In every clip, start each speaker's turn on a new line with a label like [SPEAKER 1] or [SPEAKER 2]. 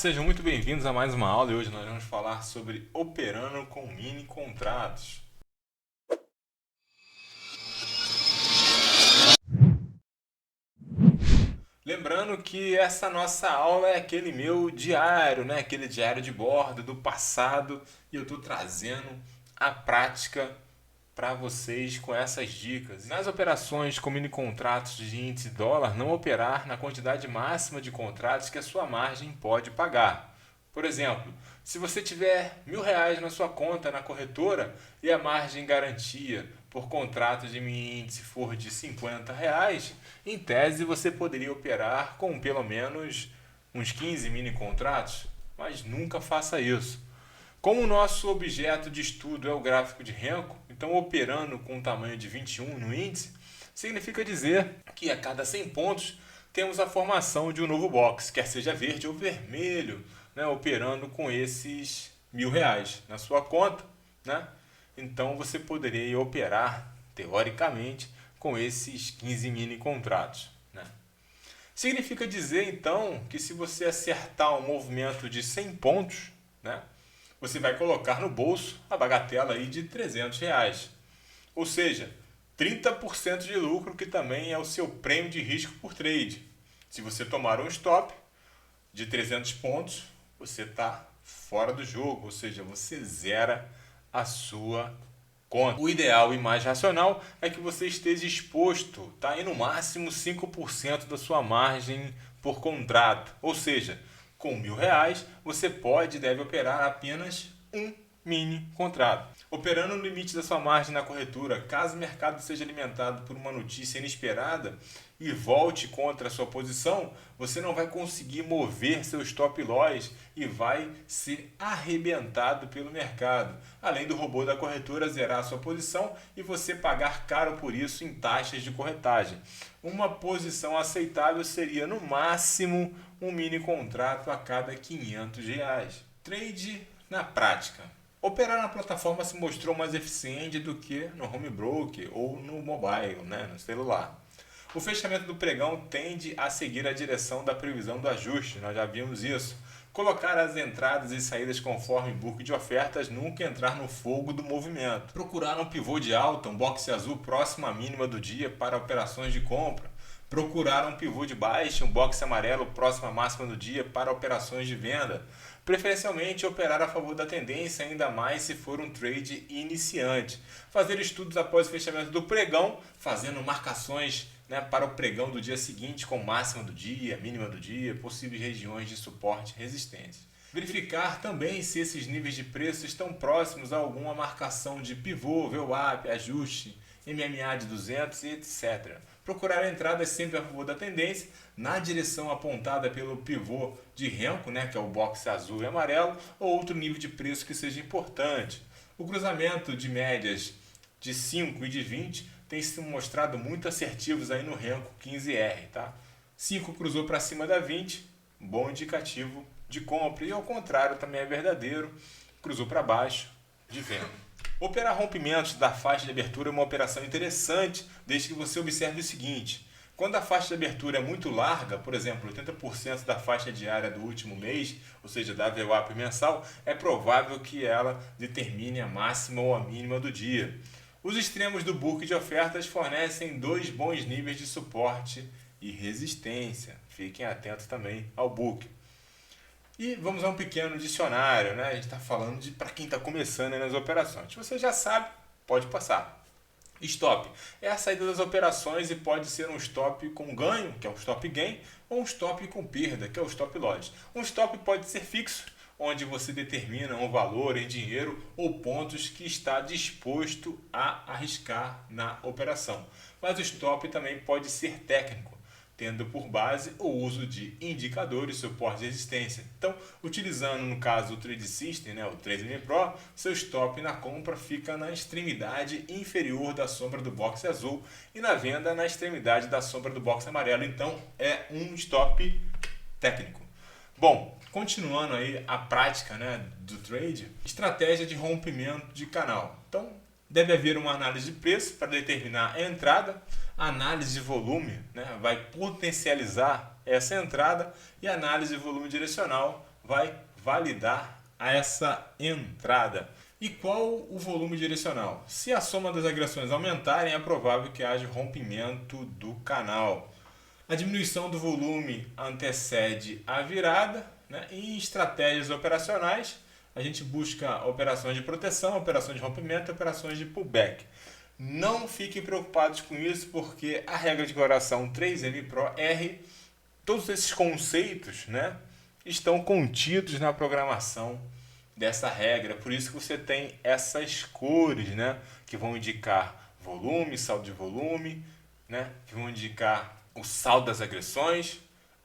[SPEAKER 1] Sejam muito bem-vindos a mais uma aula e hoje nós vamos falar sobre operando com mini contratos. Lembrando que essa nossa aula é aquele meu diário, né? Aquele diário de bordo do passado e eu estou trazendo a prática para vocês com essas dicas. Nas operações com mini contratos de índice dólar, não operar na quantidade máxima de contratos que a sua margem pode pagar. Por exemplo, se você tiver R$ 1.000 na sua conta na corretora e a margem garantia por contrato de mini índice for de R$ 50, em tese você poderia operar com pelo menos uns 15 mini contratos, mas nunca faça isso. Como o nosso objeto de estudo é o gráfico de Renko, então operando com um tamanho de 21 no índice, significa dizer que a cada 100 pontos temos a formação de um novo box, quer seja verde ou vermelho, né, operando com esses R$ 1.000 na sua conta, né? Então você poderia operar, teoricamente, com esses 15 mini contratos, né? Significa dizer, então, que se você acertar um movimento de 100 pontos, né, você vai colocar no bolso a bagatela aí de R$ 300. Ou seja, 30% de lucro, que também é o seu prêmio de risco por trade. Se você tomar um stop de 300 pontos, você está fora do jogo, ou seja, você zera a sua conta. O ideal e mais racional é que você esteja exposto, tá, em no máximo 5% da sua margem por contrato. Ou seja, com R$ 1.000 você pode e deve operar apenas um mini contrato. Operando no limite da sua margem na corretora, caso o mercado seja alimentado por uma notícia inesperada e volte contra a sua posição, você não vai conseguir mover seu stop loss e vai ser arrebentado pelo mercado. Além do robô da corretora zerar a sua posição e você pagar caro por isso em taxas de corretagem. Uma posição aceitável seria no máximo um mini contrato a cada R$ 500. Trade na prática. Operar na plataforma se mostrou mais eficiente do que no home broker ou no mobile, né, no celular. O fechamento do pregão tende a seguir a direção da previsão do ajuste, nós já vimos isso. Colocar as entradas e saídas conforme book de ofertas, nunca entrar no fogo do movimento. Procurar um pivô de alta, um boxe azul próximo à mínima do dia para operações de compra. Procurar um pivô de baixa, um boxe amarelo próximo à máxima do dia para operações de venda. Preferencialmente operar a favor da tendência, ainda mais se for um trade iniciante. Fazer estudos após o fechamento do pregão, fazendo marcações, né, para o pregão do dia seguinte com máxima do dia, mínima do dia, possíveis regiões de suporte e resistência. Verificar também se esses níveis de preço estão próximos a alguma marcação de pivô, VWAP, ajuste, MMA de 200 e etc. Procurar entradas sempre a favor da tendência, na direção apontada pelo pivô de Renko, né, que é o boxe azul e amarelo, ou outro nível de preço que seja importante. O cruzamento de médias de 5 e de 20 tem se mostrado muito assertivos aí no Renko 15R. Tá? 5 cruzou para cima da 20, bom indicativo de compra, e ao contrário também é verdadeiro, cruzou para baixo, de venda. Operar rompimentos da faixa de abertura é uma operação interessante, desde que você observe o seguinte: quando a faixa de abertura é muito larga, por exemplo, 80% da faixa diária do último mês, ou seja, da VWAP mensal, é provável que ela determine a máxima ou a mínima do dia. Os extremos do book de ofertas fornecem dois bons níveis de suporte e resistência. Fiquem atentos também ao book. E vamos a um pequeno dicionário, né? A gente está falando de para quem está começando nas operações. Se você já sabe, pode passar. Stop é a saída das operações e pode ser um stop com ganho, que é um stop gain, ou um stop com perda, que é o stop loss. Um stop pode ser fixo, onde você determina um valor em dinheiro ou pontos que está disposto a arriscar na operação. Mas o stop também pode ser técnico, tendo por base o uso de indicadores, suporte e resistência. Então, utilizando no caso o Trade System, né, o TradeView Pro, seu stop na compra fica na extremidade inferior da sombra do box azul e na venda na extremidade da sombra do box amarelo. Então, é um stop técnico. Bom, continuando aí a prática, né, do trade, estratégia de rompimento de canal. Então, deve haver uma análise de preço para determinar a entrada, a análise de volume, né, vai potencializar essa entrada, e a análise de volume direcional vai validar essa entrada. E qual o volume direcional? Se a soma das agressões aumentarem, é provável que haja rompimento do canal. A diminuição do volume antecede a virada, né? E em estratégias operacionais, a gente busca operações de proteção, operações de rompimento e operações de pullback. Não fiquem preocupados com isso, porque a regra de coração 3M Pro R, todos esses conceitos, né, estão contidos na programação dessa regra. Por isso que você tem essas cores, né, que vão indicar volume, saldo de volume, né, que vão indicar o saldo das agressões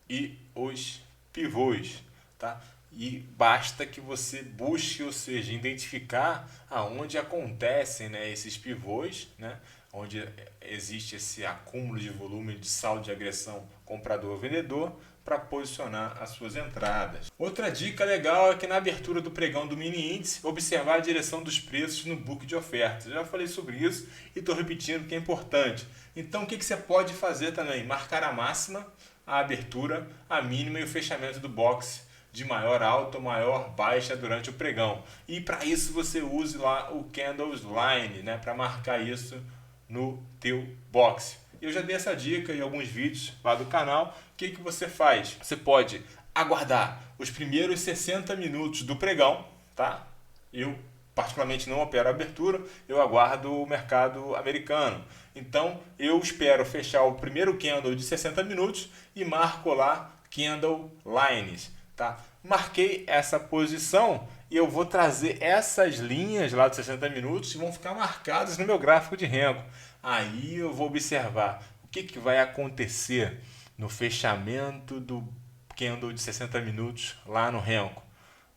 [SPEAKER 1] e os pivôs, tá? E basta que você busque, ou seja, identificar aonde acontecem, né, esses pivôs, né, onde existe esse acúmulo de volume de saldo de agressão comprador-vendedor, para posicionar as suas entradas. Outra dica legal é que na abertura do pregão do mini índice, observar a direção dos preços no book de ofertas. Eu já falei sobre isso e estou repetindo que é importante. Então o que você pode fazer também? Marcar a máxima, a abertura, a mínima e o fechamento do box de maior alta ou maior baixa durante o pregão. E para isso você use lá o Candles Line, né, para marcar isso no teu box. Eu já dei essa dica em alguns vídeos lá do canal. O que você faz? Você pode aguardar os primeiros 60 minutos do pregão, tá? Eu particularmente não opero a abertura, eu aguardo o mercado americano. Então eu espero fechar o primeiro candle de 60 minutos e marco lá Candle Lines, tá? Marquei essa posição e eu vou trazer essas linhas lá de 60 minutos e vão ficar marcadas no meu gráfico de Renko. Aí eu vou observar o que vai acontecer no fechamento do candle de 60 minutos lá no Renko.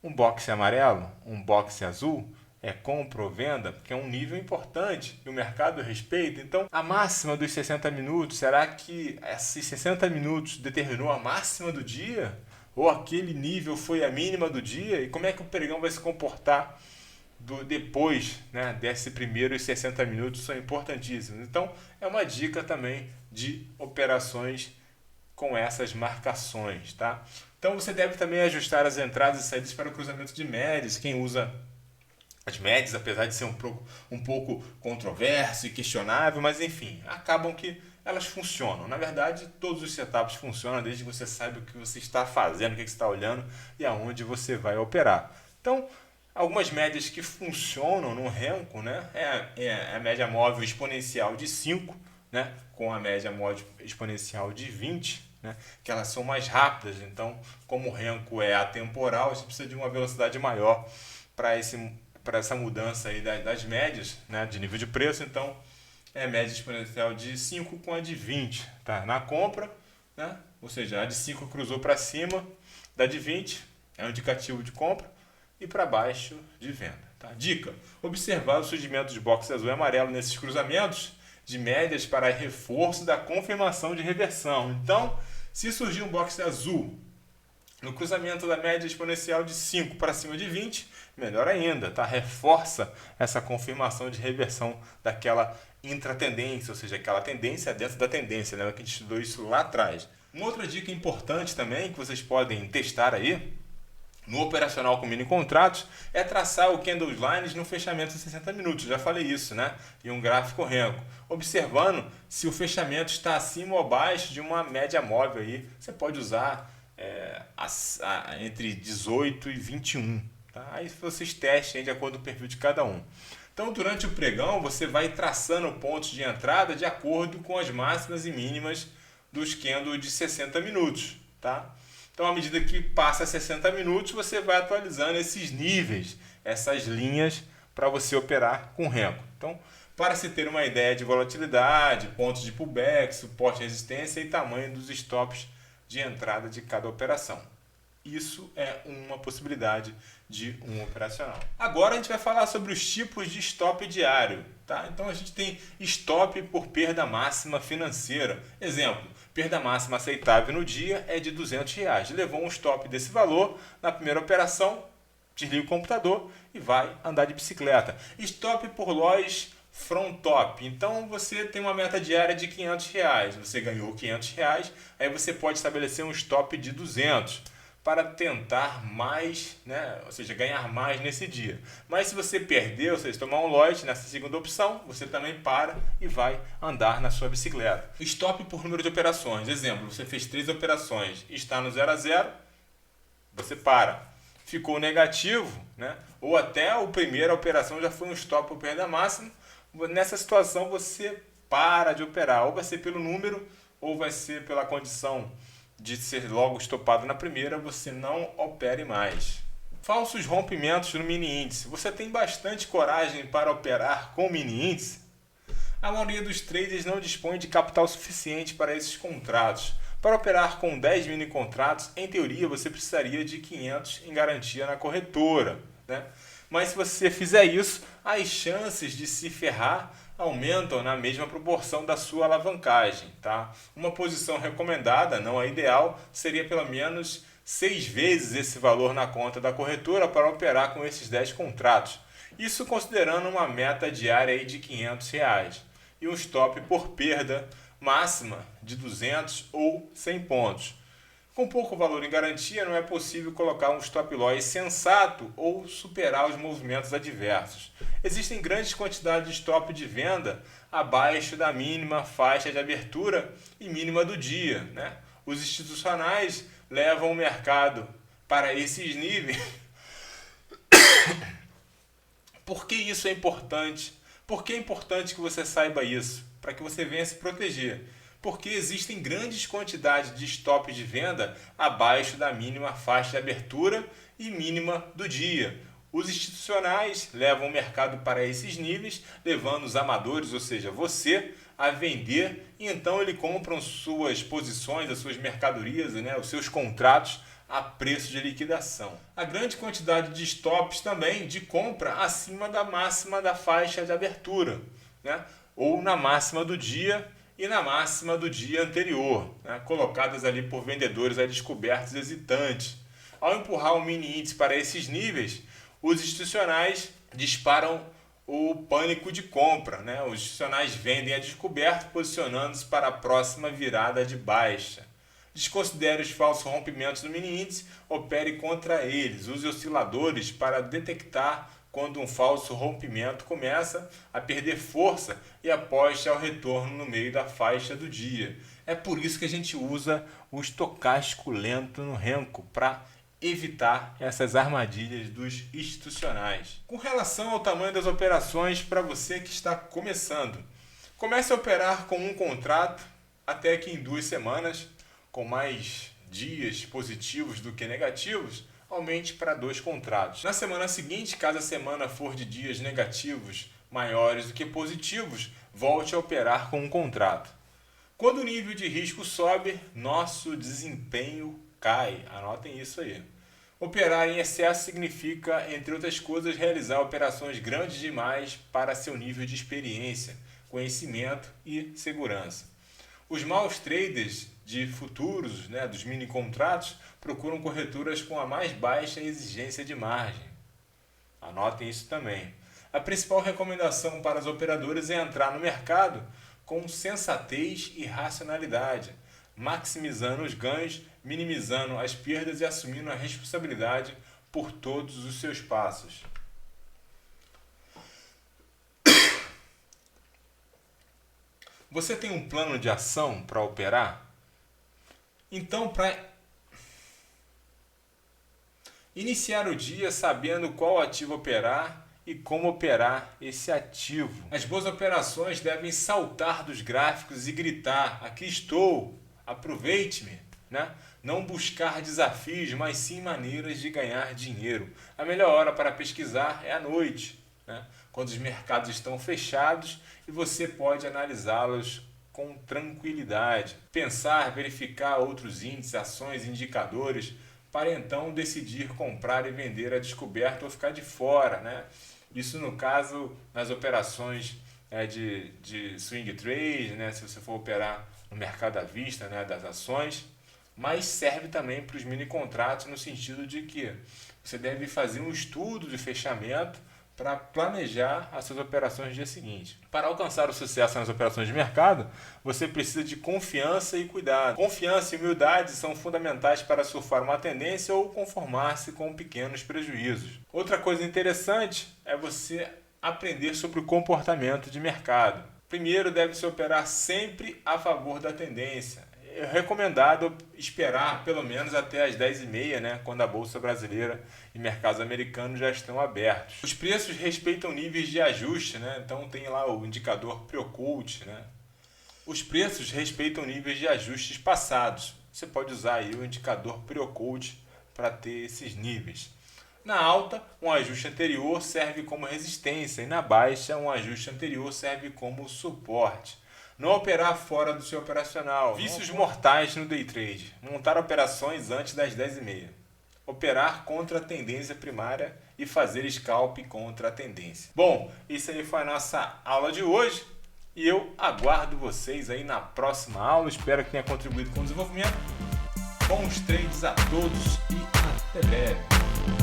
[SPEAKER 1] Um boxe amarelo, um boxe azul, é compra ou venda, porque é um nível importante e o mercado respeita. Então, a máxima dos 60 minutos, será que esses 60 minutos determinou a máxima do dia? Ou aquele nível foi a mínima do dia? E como é que o pregão vai se comportar depois, né, desses primeiros 60 minutos? São importantíssimos. Então, é uma dica também de operações com essas marcações, tá? Então, você deve também ajustar as entradas e saídas para o cruzamento de médias. Quem usa as médias, apesar de ser um pouco controverso e questionável, mas enfim, acabam que elas funcionam. Na verdade, todos os setups funcionam desde que você saiba o que você está fazendo, o que você está olhando e aonde você vai operar. Então, algumas médias que funcionam no Renko, né, é a média móvel exponencial de 5, né, com a média móvel exponencial de 20, né, que elas são mais rápidas. Então, como o Renko é atemporal, você precisa de uma velocidade maior para essa mudança aí das médias, né, de nível de preço. Então, é a média exponencial de 5 com a de 20. Tá? Na compra, né, ou seja, a de 5 cruzou para cima, da de 20 é um indicativo de compra e para baixo de venda. Tá? Dica: observar o surgimento de boxe azul e amarelo nesses cruzamentos de médias para reforço da confirmação de reversão. Então, se surgir um boxe azul no cruzamento da média exponencial de 5 para cima de 20, melhor ainda, tá? Reforça essa confirmação de reversão daquela intratendência, ou seja, aquela tendência dentro da tendência. Lembra que a gente estudou isso lá atrás. Uma outra dica importante também, que vocês podem testar aí, no operacional com mini contratos, é traçar o Candle Lines no fechamento de 60 minutos. Já falei isso, né? E um gráfico Renko. Observando se o fechamento está acima ou abaixo de uma média móvel aí. Você pode usar entre 18 e 21. Tá? Aí vocês testem de acordo com o perfil de cada um. Então, durante o pregão, você vai traçando pontos de entrada de acordo com as máximas e mínimas dos candles de 60 minutos. Tá? Então, à medida que passa 60 minutos, você vai atualizando esses níveis, essas linhas, para você operar com Renko. Então, para se ter uma ideia de volatilidade, pontos de pullback, suporte e resistência e tamanho dos stops de entrada de cada operação. Isso é uma possibilidade de um operacional. Agora a gente vai falar sobre os tipos de stop diário. Tá? Então a gente tem stop por perda máxima financeira. Exemplo, perda máxima aceitável no dia é de R$200. Levou um stop desse valor na primeira operação, desliga o computador e vai andar de bicicleta. Stop por loss from top. Então você tem uma meta diária de R$500. Você ganhou R$500, aí você pode estabelecer um stop de 200. para tentar mais, né? Ou seja, ganhar mais nesse dia. Mas se você perder, ou seja, tomar um lote nessa segunda opção, você também para e vai andar na sua bicicleta. Stop por número de operações. Exemplo, você fez 3 operações e está no 0 a 0, você para. Ficou negativo, né? Ou até a primeira operação já foi um stop por perda máxima. Nessa situação você para de operar. Ou vai ser pelo número, ou vai ser pela condição de ser logo estopado na primeira, você não opere mais. Falsos rompimentos no mini índice. Você tem bastante coragem para operar com mini índice? A maioria dos traders não dispõe de capital suficiente para esses contratos. Para operar com 10 mini contratos, em teoria você precisaria de 500 em garantia na corretora, né? Mas se você fizer isso, as chances de se ferrar aumentam na mesma proporção da sua alavancagem, tá? Uma posição recomendada, não a ideal, seria pelo menos 6 vezes esse valor na conta da corretora para operar com esses 10 contratos. Isso considerando uma meta diária aí de R$ 500 e um stop por perda máxima de 200 ou 100 pontos. Com pouco valor em garantia, não é possível colocar um stop loss sensato ou superar os movimentos adversos. Existem grandes quantidades de stop de venda abaixo da mínima faixa de abertura e mínima do dia, né? Os institucionais levam o mercado para esses níveis. Por que isso é importante? Por que é importante que você saiba isso? Para que você venha se proteger. Porque existem grandes quantidades de stops de venda abaixo da mínima faixa de abertura e mínima do dia. Os institucionais levam o mercado para esses níveis, levando os amadores, ou seja, você, a vender, e então eles compram suas posições, as suas mercadorias, né, os seus contratos a preço de liquidação. A grande quantidade de stops também de compra acima da máxima da faixa de abertura, né, ou na máxima do dia e na máxima do dia anterior, né, colocadas ali por vendedores descobertos hesitantes. Ao empurrar o mini índice para esses níveis, os institucionais disparam o pânico de compra, né? Os institucionais vendem a descoberto, posicionando-se para a próxima virada de baixa. Desconsidere os falsos rompimentos do mini índice, opere contra eles. Use osciladores para detectar quando um falso rompimento começa a perder força e aposte ao retorno no meio da faixa do dia. É por isso que a gente usa o estocástico lento no Renko, para evitar essas armadilhas dos institucionais. Com relação ao tamanho das operações, para você que está começando, comece a operar com um contrato até que em 2 semanas, com mais dias positivos do que negativos, aumente para 2 contratos. Na semana seguinte, caso a semana for de dias negativos maiores do que positivos, volte a operar com um contrato. Quando o nível de risco sobe, nosso desempenho cai. Anotem isso aí. Operar em excesso significa, entre outras coisas, realizar operações grandes demais para seu nível de experiência, conhecimento e segurança. Os maus traders de futuros, né, dos mini contratos, procuram corretoras com a mais baixa exigência de margem. Anotem isso também. A principal recomendação para os operadores é entrar no mercado com sensatez e racionalidade, maximizando os ganhos, minimizando as perdas e assumindo a responsabilidade por todos os seus passos. Você tem um plano de ação para operar? Então, para iniciar o dia sabendo qual ativo operar e como operar esse ativo. As boas operações devem saltar dos gráficos e gritar: aqui estou, aproveite-me, né? Não buscar desafios, mas sim maneiras de ganhar dinheiro. A melhor hora para pesquisar é à noite, né? Quando os mercados estão fechados e você pode analisá-los com tranquilidade. Pensar, verificar outros índices, ações, indicadores, para então decidir comprar e vender a descoberto ou ficar de fora, né? Isso no caso nas operações de swing trade, né? Se você for operar no mercado à vista, né, das ações, mas serve também para os mini contratos no sentido de que você deve fazer um estudo de fechamento para planejar as suas operações no dia seguinte. Para alcançar o sucesso nas operações de mercado, você precisa de confiança e cuidado. Confiança e humildade são fundamentais para surfar uma tendência ou conformar-se com pequenos prejuízos. Outra coisa interessante é você aprender sobre o comportamento de mercado. Primeiro, deve-se operar sempre a favor da tendência. É recomendado esperar pelo menos até as 10h30, né, quando a Bolsa Brasileira e mercados americanos já estão abertos. Os preços respeitam níveis de ajuste, né? Então tem lá o indicador Pre-Ocult, né? Os preços respeitam níveis de ajustes passados. Você pode usar aí o indicador Pre-Ocult para ter esses níveis. Na alta, um ajuste anterior serve como resistência e na baixa, um ajuste anterior serve como suporte. Não operar fora do seu operacional. Vícios mortais no day trade. Montar operações antes das 10h30. Operar contra a tendência primária e fazer scalp contra a tendência. Bom, isso aí foi a nossa aula de hoje. E eu aguardo vocês aí na próxima aula. Espero que tenha contribuído com o desenvolvimento. Bons trades a todos e até breve.